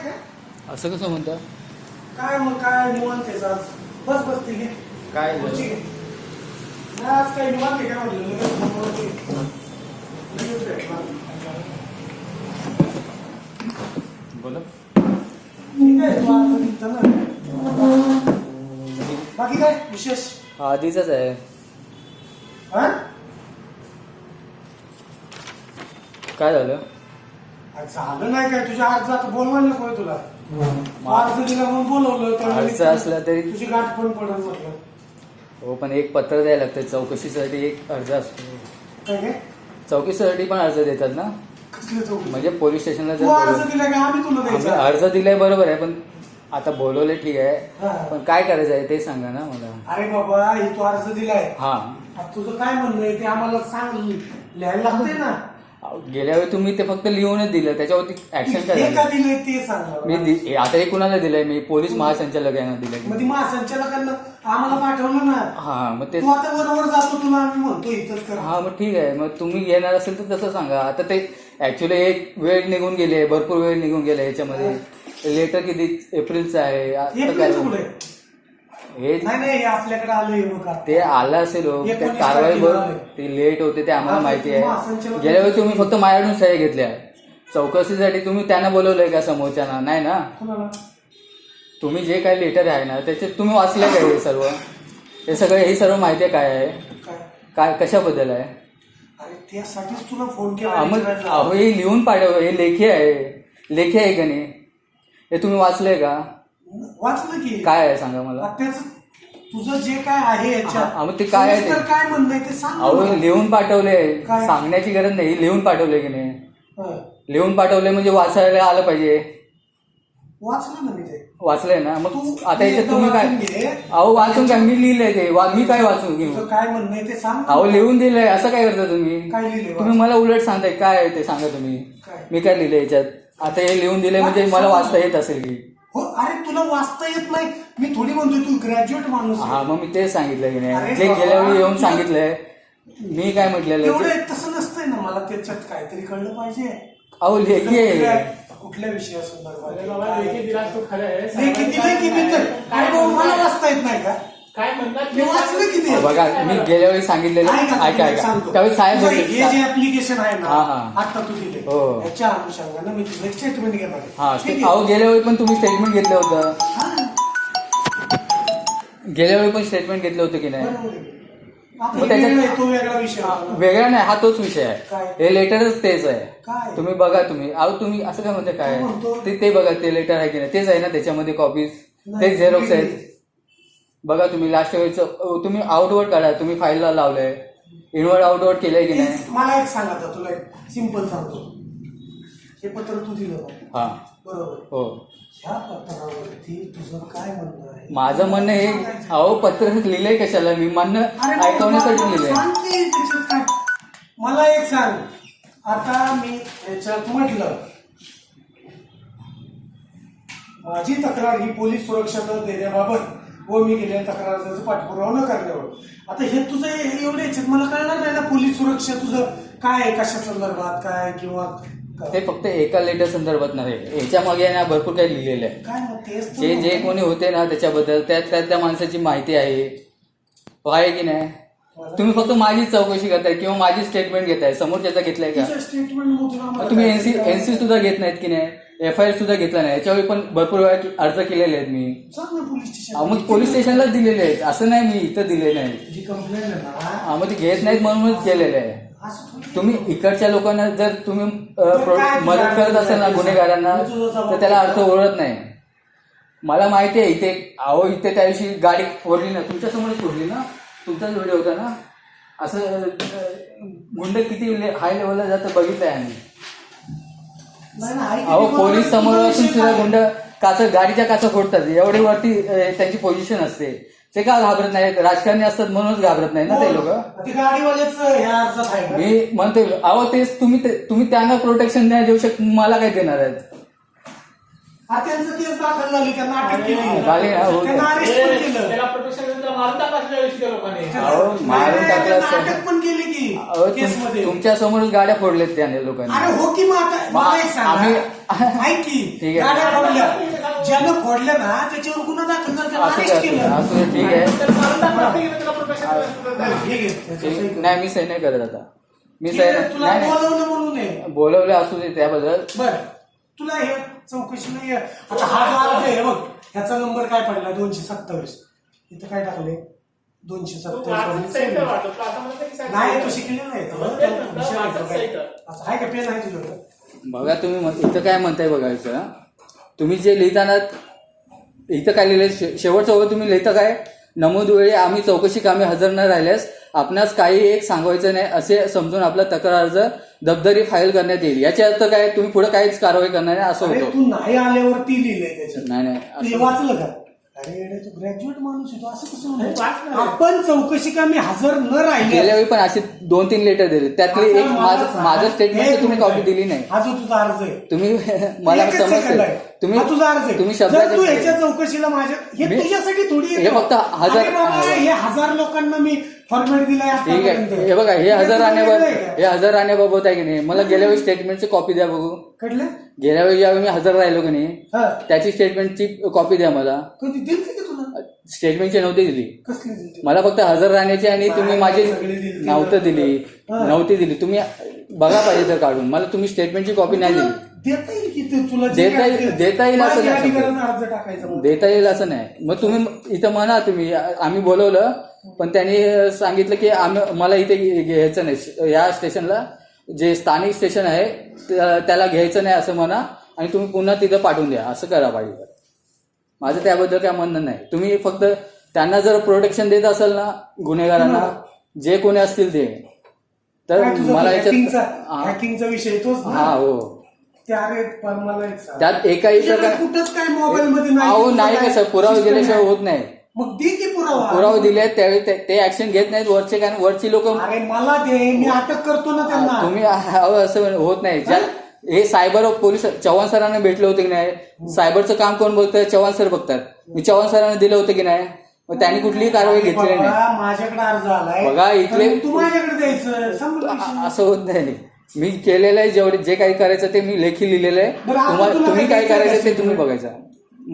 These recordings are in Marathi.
काय असं कसं म्हणता? काय मग काय निवांत आहे आज. बस बस ठीक आहे. काय खुर्ची घे. नाही, आज काय निवांत आहे काय म्हटलं बोला. ठीक आहे तू आज निघतं ना. बाकी काय विशेष? आधीच आहे. हा काय झालं? झालं नाही काय तुझ्या अर्ज आता बोलवायला नको तुला. अर्ज दिला म्हणून बोलवलं अर्ज त्यावेळी असला तरी तुझी गाठ पण पडत म्हटलं. हो, पण एक पत्र द्यायला लागतं. चौकशीसाठी एक अर्ज असतो. काय काय चौकशीसाठी पण अर्ज देतात ना, कसली चौकशी? म्हणजे पोलीस स्टेशनला तू अर्ज दिला का आम्ही तुला आम्ही द्यायचा? अर्ज दिलाय बरोबर आहे, पण आता बोलवले ठीक आहे, हा. पण काय करायचं आहे ते सांगा ना मला. अरे बाबा हे तू अर्ज दिलाय. हा, आता तुझं काय म्हणणं आहे ते आम्हाला सांग. लिहायला लागतंय ना. गेल्या वेळी तुम्ही ते फक्त लिहूनच दिलं, त्याच्यावरती ऍक्शन काय हे का झालं? दिलंय ते सांग मला. आता हे कुणाला दिलंय? मी पोलीस महासंचालक यांना दिलंय. मग ती महासंचालकांना आम्हाला पाठवलं ना. हा, मग ते तू आता बरोबर जातो तुला आम्ही म्हणतो इथंच कर. हा, मग ठीक आहे. मग तुम्ही येणार असेल तर तसं सांगा. आता ते ऍक्च्युली एक वेळ निघून गेली, भरपूर वेळ निघून गेला याच्यामध्ये. लेटर किती एप्रिलचं आहे आता काय? एप्रिलचं कुठे? हे नाही नाही हे आपल्याकडे आलंय बघा. ते आलं असेल हो. त्या 19 कारवाई तारखेला बरोबर आलंय. ते लेट होते ते आम्हाला हा, माहिती तुम्ही आहे. महासंचालक गेल्या वेळी तुम्ही फक्त माझ्याकडून सह्या घेतल्या. चौकशीसाठी तुम्ही त्यांना बोलवलंय का समोरच्यांना? नाही ना. कोणाला? तुम्ही जे काही लेटर आहे ना त्याचे तुम्ही वाचले काय? हे सर्व हे सगळं हे सर्व माहिती काय आहे? काय? काय कशाबद्दल आहे? अरे त्यासाठीच तुला फोन केला. मग विचारायला. अहो, हे लिहून पाठव. हे लेखी आहे. लेखी आहे का नाही? हे तुम्ही वाचलंय का? वाचलं की काय आहे सांगा मला. त्याच तुझं जे काय आहे याच्यात हा, मग ते काय आहे ते? सविस्तर काय म्हणणं आहे ते सांग ना अहो, मला. लिहून पाठवले. काय? सांगण्याची गरज नाही. लिहून पाठवले की नाही? हं. लिहून पाठवले म्हणजे वाचायला आलं पाहिजे. वाचलं ना मी ते. वाचलंय ना. मग तू आता याच्यात तुम्ही काय? वाचून घे. अहो, वाचून काय? मी लिहिलंय ते. मी काय वाचून घेऊ? तुझं काय म्हणणं आहे ते सांग ना. अहो, लिहून दिलंय. असं काय करता तुम्ही? काय लिहिलंय? तुम्ही मला उलट सांगताय काय आहे ते सांगा तुम्ही. काय? मी काय लिहिलंय याच्यात? आता हे लिहून दिलंय म्हणजे मला वाचता येत असेल की? हो अरे तुला वाचता येत नाही. मी थोडी म्हणतोय तू ग्रॅज्युएट माणूस आहे. हा, मग मी तेच सांगितलं की नाही. अरे जे बाबा, गेल्या वेळी येऊन सांगितलंय. मी काय म्हटलेलं तेवढं आहे? तसं नसतंय ना. मला त्याच्यात काहीतरी कळलं पाहिजे. अहो, लेखी आहे. कुठल्या विषयासंदर्भात लेखी दिलास तो खरं आहे. लेखी दिलंय की मी तर. अरे बाबा मला वाचता येत नाही का? काय म्हणतात मी वाचलं की ते. बघा, मी गेल्या वेळी सांगितलेलं ऐका ऐका. सांगतो. त्यावेळी साहेब तुझं बोलले. हे जे ऍप्लिकेशन आहे ना हा, हा. आता तू दिले हो. त्याच्या अनुषंगानं मी तुझं स्टेटमेंट घेणार आहे. हा, ठीक आहे? अहो, गेल्या वेळी पण तुम्ही स्टेटमेंट घेतलं होतं. हा, गेल्या वेळी पण स्टेटमेंट घेतलं होतं की नाही? बरोबर आहे. आता मग त्याच्यात- वेगळा आहे, तो वेगळा विषय होता ना. वेगळा नाही, हा तोच विषय आहे. काय? हे लेटरच तेच आहे. काय? तुम्ही बघा. तुम्ही अहो तुम्ही असं काय म्हणते काय काय म्हणतो? ते बघा. ते लेटर आहे की नाही? तेच आहे ना त्याच्यामध्ये कॉपीज. नाही, तेच झेरॉक्स वेगळी. आहेत. बघा तुम्ही लास्ट वेळचं तुम्ही आउटवर्ड काढा. तुम्ही फाईलला लावलंय. इनवर्ड आउटवर्ड केलंय की नाही? मला एक सांग आता तुला एक सिंपल सांगतो. हे पत्र तू दिलं ना, हा, बरोबर. हो. ह्या पत्रावरती तुझं काय म्हणणं आहे? माझं म्हणणं हे सांगायचं. अहो पत्र लिहिलंय कशाला? मी म्हणणं अरे बाबा, ऐकवण्यासाठी मला लिहिलंय. सांग की त्याच्यात काय. मला एक सांग. आता मी याच्यात म्हटलं माझी तक्रार ही पोलीस सुरक्षा न देण्याबाबत व मी केलेल्या तक्राराचा पाठपुरावा न करण्यावर. आता हे तुझं एवढे याच्यात मला कळणार नाही ना. पोलीस सुरक्षा तुझं काय आहे, कशा संदर्भात काय किंवा ते फक्त एका लेटर संदर्भात नाही. याच्या मागे ना भरपूर काही लिहिलेलं आहे. काय मग तेच तर जे म्हणतो. कोणी होते ना त्याच्याबद्दल त्या माणसाची माहिती आहे. आहे की नाही? तुम्ही फक्त माझीच चौकशी करताय किंवा माझी स्टेटमेंट घेताय. समोरच्याचा घेतलाय का? तुझ्या स्टेटमेंट मधून तुम्ही एनसी सुद्धा घेत नाहीत की नाही? FIR सुद्धा घेतला नाही. याच्यावेळी पण भरपूर वेळा अर्ज केलेले आहेत मी. सांग ना पोलीस मग स्टेशन. पोलीस स्टेशनलाच दिलेले आहेत. असं नाही मी इथं दिले नाही. जी कंप्लेंट आहे ना, मग ते घेत नाहीत म्हणूनच केलेलं आहे. असं थोडी. तुम्ही इकडच्या लोकांना जर तुम्ही काय मदत करत असाल ना गुन्हेगारांना तर त्याला अर्थ ओळखत नाही. मला माहिती आहे इथे अहो इथे त्या दिवशी गाडी फोडली ना, तुमच्यासमोरच फोडली ना. तुमचाच व्हिडिओ होता ना. असं गुंड किती हाय लेवलला जातं बघितलंय आम्ही. नाही ना, ऐक अहो की पोलीस मला समोर तुझा असून विषय सुद्धा काय? गुंड गाडीच्या काचा फोडतात. एवढी वरती त्यांची पोझिशन असते. ते का घाबरत नाही? राजकारणी असतात म्हणूनच घाबरत नाही ना ते लोक. ते गाडीवालेच ह्या अर्जात आहे का? मी म्हणते अहो तेच तुम्ही त्यांना प्रोटेक्शन नाही देऊ शकत. मला काय देणार आहेत? हा त्यांचं केस दाखल झाली, त्यांना अटक केली, झाली ना, हो. त्यांना अरेस्ट पण केलं. त्याला प्रोटेक्शन मारून टाकला असेल त्यावेळेस त्या लोकांनी. अहो, मारून टाकलं असतं. अटक पण केली की अहो, केसमध्ये. तुमच्या समोरच गाड्या फोडल्यात त्याने लोकांनी. अरे हो की मग आता मला एक सांगा, ऐक की ठीक आहे. गाड्या फोडल्या, ज्यानं फोडल्या ना त्याच्यावर गुन्हा दाखल झाला, त्याला असं अरेस्ट काय केलं. असं काय, ठीक आहे. त्याला मारून टाकलं असतं की त्याला प्रोटेक्शन ठीक आहे. नाही, मी सही नाही करत आता. मी ठीक सही आहे, तुला नाही बोलवलं म्हणून आहे. बोलवले असू दे त्याबद्दल. बर तुला हे चौकशी नाही आता हा जो अर्ज आहे बघ, ह्याचा नंबर काय पडला 227. इथं काय टाकले 227. नाही तो शिकलेला नाही तो. विषय नाही तो काय. असं आहे का पेन आहे तुझ्याकडे? बघा तुम्ही इथं काय म्हणताय बघायचं. तुम्ही जे लिहिताना इथं काय लिहिलंय शेवटचं वगैरे तुम्ही लिहिता काय, नमूद वेळी आम्ही चौकशी कामी हजर न राहिल्यास आपणास काही एक सांगायचं नाही असे समजून आपला तक्रार अर्ज दबदरी फाईल करण्यात येईल. याच्या अर्थ काय, तुम्ही पुढे काहीच कारवाई करणार नाही असं अरे होतं. तू नाही आल्यावरती लिहिलंय त्याच्यात. नाही तू हे वाचलं का? अरे येडे, तू ग्रॅज्युएट माणूस आहे, तू असं कसं म्हणतो? आपण चौकशी कामी हजर न राहिले गेल्या वेळी पण असे 2-3 लेटर दिले, त्यातली एक माझं स्टेटमेंट तुम्ही कॉपी दिली नाही. हा जो तुझा अर्ज आहे तुम्ही मला एकच second समजतं आहे. तुम्ही हा तुझा अर्ज आहे. तुम्ही जर तू शब्दाच्या ह्याच्या चौकशीला माझ्या हे मी- तुझ्यासाठी थोडी हे फक्त हजार- अरे बाबा, हे 1000 लोकांना मी फॉर्मॅट दिलाय ठीक आहे. आतापर्यंत. हे बघा, हे हजर तुला वेगळं आहे राहण्याबाबत का? हे हजर राहण्याबाबत आहे की नाही. मला गेल्या वेळी स्टेटमेंटची कॉपी द्या बघू. कळलं? गेल्या वेळी ज्यावेळी मी हजर राहिलो की नाही हा त्याची स्टेटमेंटची कॉपी द्या मला. कधी दिली का तुला? स्टेटमेंटची नव्हती दिली कसली दिली? मला, फक्त हजर राहण्याची. आणि तुम्ही माझी सगळी दिली. नव्हती दिली. तुम्ही बघा पाहिजे तर काढून. मला तुम्ही स्टेटमेंटची कॉपी नाही दिली. देता येईल की ते तुला जे देता काय येईल- ते- देता येईल असं माझ्या नाही. अधिकारानं अर्ज टाकायचा मग. देता येईल असं नाही. मग तुम्ही इथं म्हणा, तुम्ही आम्ही बोलवलं पण त्यांनी सांगितलं की मला इथे घ्यायचं नाही, या स्टेशनला जे स्थानिक स्टेशन आहे त्याला घ्यायचं नाही असं म्हणा आणि तुम्ही पुन्हा तिथं पाठवून द्या, असं करा पाहिजे. माझं त्याबद्दल काय म्हणणं नाही. तुम्ही फक्त त्यांना जर प्रोटेक्शन देत असाल ना गुन्हेगारांना, जे कोणी असतील ते, तर काय तुझा मला हॅकिंगचा विषय तोच ना? हा हो. त्या अरे पण मला एक सांग. त्यात एकाही तुझ्याकडे प्रकार कुठंच काय मोबाईल मध्ये अहो नाही तुझं कसं काय पुरावे system दिल्याशिवाय नाही. होत नाही. मग दे की पुरावा. पुरावे दिले त्यावेळी ते ऍक्शन घेत नाहीत वरचे, कारण वरची लोक अरे मला दे, मी अटक करतो ना त्यांना. तुम्ही अहो, असं होत नाही. हे सायबर पोलीस चव्हाण सरांना भेटले होते की नाही, सायबरचं काम कोण बघतं, चव्हाण सर बघतात. मी चव्हाण सरांना दिलं होतं की नाही, मग त्यांनी कुठलीही कारवाई घेतलेली नाही. बाबा, माझ्याकडे अर्ज आलाय, बघा, इथले- तर तू माझ्याकडे द्यायचं. संपला विषय. असं होत नाही. मी केलेलं आहे, जे काही करायचं ते मी लेखी लिहिलेलं आहे. बरं, आता तुला तुम्ही काय काय करायचं करायचं ते तुम्ही बघायचं.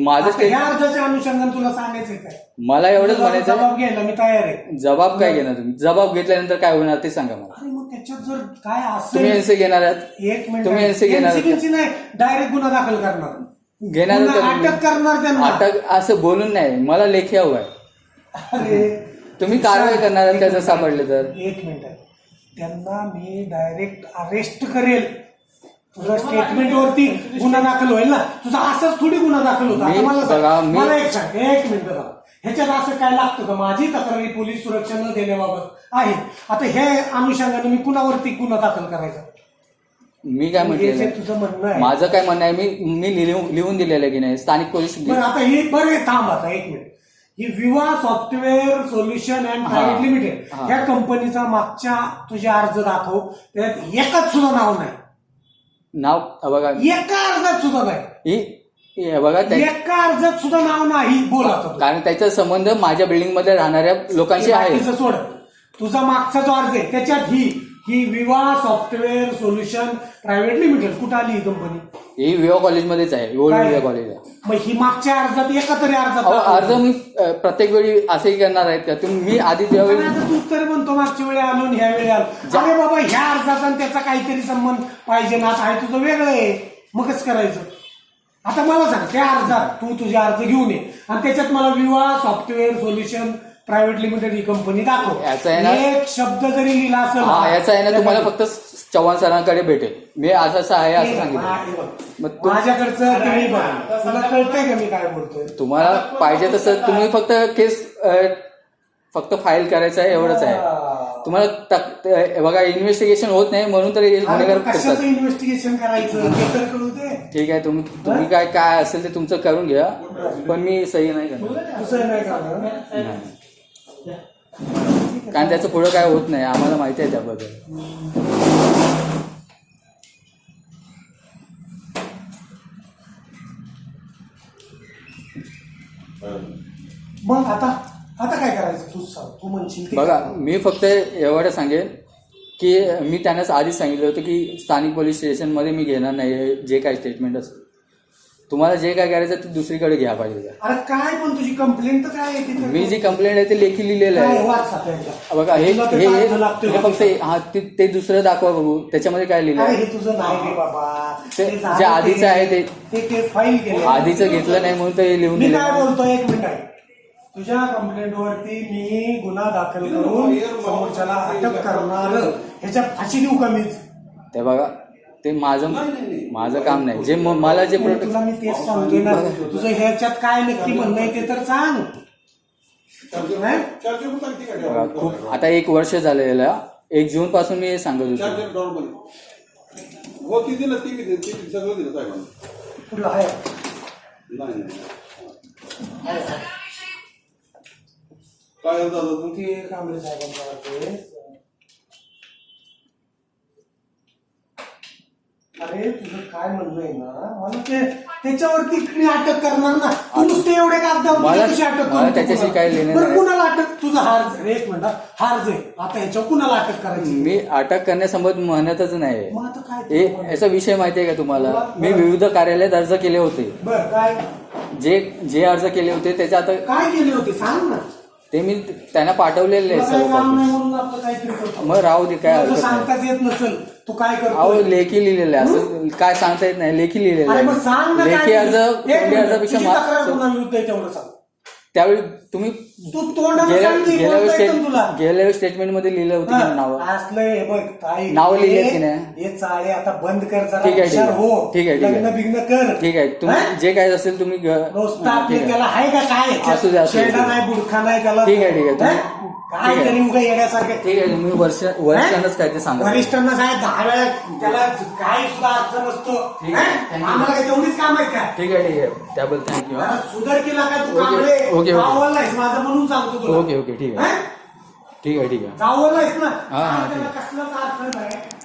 माझं आता ह्या अर्जाच्या अनुषंगाने तुला सांगायचंय काय? मला एवढंच तुला म्हणायचं, जबाब घ्यायला मी तयार आहे. जबाब काय घेणार तुम्ही, जबाब घेतल्यानंतर काय होणार ते सांगा मला. अरे मग त्याच्यात जर काय तुम्ही असेल, एनसी घेणार आहात, एक मिनिट, तुम्ही NC घेणार आहात. NC नाही, डायरेक्ट गुन्हा दाखल करणार, घेणार पुन्हा तर तुम्ही. अटक करणार त्यांना. अटक असं बोलून नाही, मला लेखी हवं आहे. अरे तुम्ही कारवाई करणार आहात का जर सापडले तर? एक मिनिट आहे, त्यांना मी डायरेक्ट अरेस्ट करेल. तुझा स्टेटमेंट वरती गुन्हा दाखल होईल ना, तुझा असंच थोडी गुन्हा दाखल होता. आता मला बघा, सांग, मला एक सांग, एक मिनिट बघा, ह्याच्यात असं काय लागतं का? माझी तक्रारी पोलीस सुरक्षा न देण्याबाबत आहे. आता हे अनुषंगाने मी कुणावरती गुन्हा दाखल करायचा? मी काय म्हटलेलं हे तुझं म्हणणं आहे. माझं काय म्हणणं आहे, मी लिहून दिलेलं आहे की नाही स्थानिक पोलीस. बरं आता ही बरं थांब, आता एक मिनिट. ही विवा software solution and private limited हा. या कंपनीचा मागच्या तुझे अर्ज दाखव, त्यात एकच सुद्धा नाव नाही. नाव बघा, एका अर्जात सुद्धा नाही. हे बघा एका अर्जात सुद्धा नाव नाही. बोल आता तू. कारण त्याचा संबंध माझ्या बिल्डिंग मध्ये राहणाऱ्या लोकांशी आहे. बाकीचं सोड, तुझा मागचा जो अर्ज आहे त्याच्यात ही विवा सॉफ्टवेअर सोल्युशन प्रायव्हेट लिमिटेड कुठं आली ही कंपनी? ही विवा कॉलेजमध्येच आहे, ओल्ड काय? विवा कॉलेज आहे. मग ही मागच्या अर्जात एका तरी अर्जात अहो, दाखव. अर्ज मी प्रत्येक वेळी असंही करणार आहेत का तुम्ही? मी आधी ज्यावेळी आणि आता तू तरी म्हणतो मागच्या वेळी आलो आणि ह्या वेळी आलो. अरे बाबा, ह्या अर्जाचा आणि त्याचा काहीतरी संबंध पाहिजे ना. आता आहे तुझं वेगळं आहे, मगच करायचं. आता मला सांग, त्या अर्जात तू तुझे अर्ज घेऊन ये आणि त्याच्यात मला विवा सॉफ्टवेअर सोल्युशन प्रायव्हेट लिमिटेड ही कंपनी दाखव. याचा आहे ना- एक शब्द जरी लिहिला असेल हा, याचा आहे ना, तुम्हाला फक्त चव्हाण सरांकडे भेटेल. मी असं आहे असं सांगितलं. मग माझ्याकडचं तुम्ही बघा, तुला कळतंय का मी काय बोलतोय? तुम्हाला पाहिजे तसं तुम्ही फक्त केस फक्त फाईल करायचं आहे, एवढंच आहे. तुम्हाला बघा, इन्व्हेस्टिगेशन होत नाही म्हणून तर हे गुन्हेगार करतात. कशाचं इन्व्हेस्टिगेशन करायचं ते तर कळू दे. ठीक आहे, तुम्ही काय असेल ते तुमचं करून घ्या, पण मी सही नाही करणार. दुसरं नाही करणार. नाही. कारण त्याचं पुढं काय होत नाही, आम्हाला माहिती आहे त्याबद्दल. मग आता आता काय करायचं तूच सांग, तू म्हणशील ते बघा कर. मी फक्त एवढं सांगेन की मी त्यांनाच आधीच सांगितलं होतं की स्थानिक पोलीस स्टेशनमध्ये मी घेणार नाही जे काय स्टेटमेंट असतं. तुम्हाला जे काय करायचं ते दुसरीकडे घ्या पाहिजे. अरे काय पण तुझी कंप्लेंट तर काय आहे तिथं? मी जी कंप्लेंट आहे ते लेखी लिहिलेलं काय आहे. वाच सापडला? बघा हे तुला हे त्याचा अर्थ हे लागतोय हे का? फक्त हा ते दुसरं दाखवा बघू त्याच्यामध्ये काय लिहिलं अरे आहे. हे तुझं नाही रे बाबा. ते झालं जे आधीचं आहे ते केस फाईल केलं. आधीचं घेतलं नाही म्हणून ते लिहून मी दिलं. काय बोलतोय एक मिनिट आहे. तुझ्या कंप्लेंटवरती मी गुन्हा दाखल करून समोरच्याला अटक करणार, ह्याच्या फाशी देऊ का मीच? ते बघा ते माझं काम नाही. जे मला जे तुला प्रोटेक्ट मी तेच सांगतोय ना, तुझं ह्याच्यात काय नक्की म्हणणं आहे ते तर सांग. नाही? बघा, खूप आता 1 वर्ष झालेलं 1 जून पासून मी हे सांगत होतो. कुठला आहे? ते कांबळे साहेबांचा वाटतंय. अरे तुझं काय म्हणणं आहे ना, मला त्याच्यावरती मी अटक करणार ना. तू नुसते एवढे कागदावर मला अटक मला त्याच्याशी काही लेणं नाही. कुणाला अटक? तुझं हार एक मिनिट, हार जे आता ह्याच्यावर कुणाला अटक करायची? मी अटक करण्यासंबत म्हणतच नाही. मग आता काय? याचा विषय माहिती आहे का तुम्हाला? मी विविध कार्यालयात अर्ज केले होते. बर काय जे अर्ज केले होते त्याच्या आता काय केले होते सांग ना. ते मी त्यांना पाठवलेले तुला आहे काही सर्व काम नाही कॉपी. म्हणून आपलं काहीतरी करतो. मग राहू दे काय तुला हरकत नाही. सांगताच येत नसेल तू काय अहो करतो? लेखी लिहिलेलं आहे. असं काय सांगता येत नाही. लेखी लिहिलेलं अरे मग सांग ना आहे. काय? लेखी अर्ज एक तोंडी मिनिट, अर्जापेक्षा तुझी तक्रार कोणाला विरुद्ध आहे तेवढं सांग. त्यावेळी तुम्ही तू तोंडाने सांग की बोलता येतं तुला. गेल्या स्टेटमेंट मध्ये लिहिलं होतं की नाव. असलं हे बघ काय नावं लिहिलेत की नाही? हे चाळे आता बंद कर जरा. ठीक आहे, ठीक हुशार आहे. हो. ठीक आहे, ठीक आहे. लग्न बिग्न कर. ठीक आहे तुम्ही जे काय असेल तुम्ही नुसतं आपले ठीक त्याला आहे का काय? असू दे, असू दे. शेंडा नाही बुडखा नाही त्याला. ठीक आहे, ठीक आहे. तुम्ही- हं? काय ठीक आहे. तरी उगा येण्यासारखं. ठीक आहे तुम्ही वर्षानच काय ते सांगा. वरिष्ठांना काय 10 वेळा त्याला काही सुद्धा अर्थ नसतो. ठीक आहे, हं? thank you. आम्हाला काय तेवढीच काम आहे का? ठीक आहे त्याबद्दल थँक्यू. जरा सुधार केला का तू? Okay, Kamble okay. गावालायस माझं म्हणून सांगतो तुला. ओके ठीक आहे हं? ठीक आहे गावालायस ना. हा, त्याला ठीक आहे. कसलाच अर्थ नाही.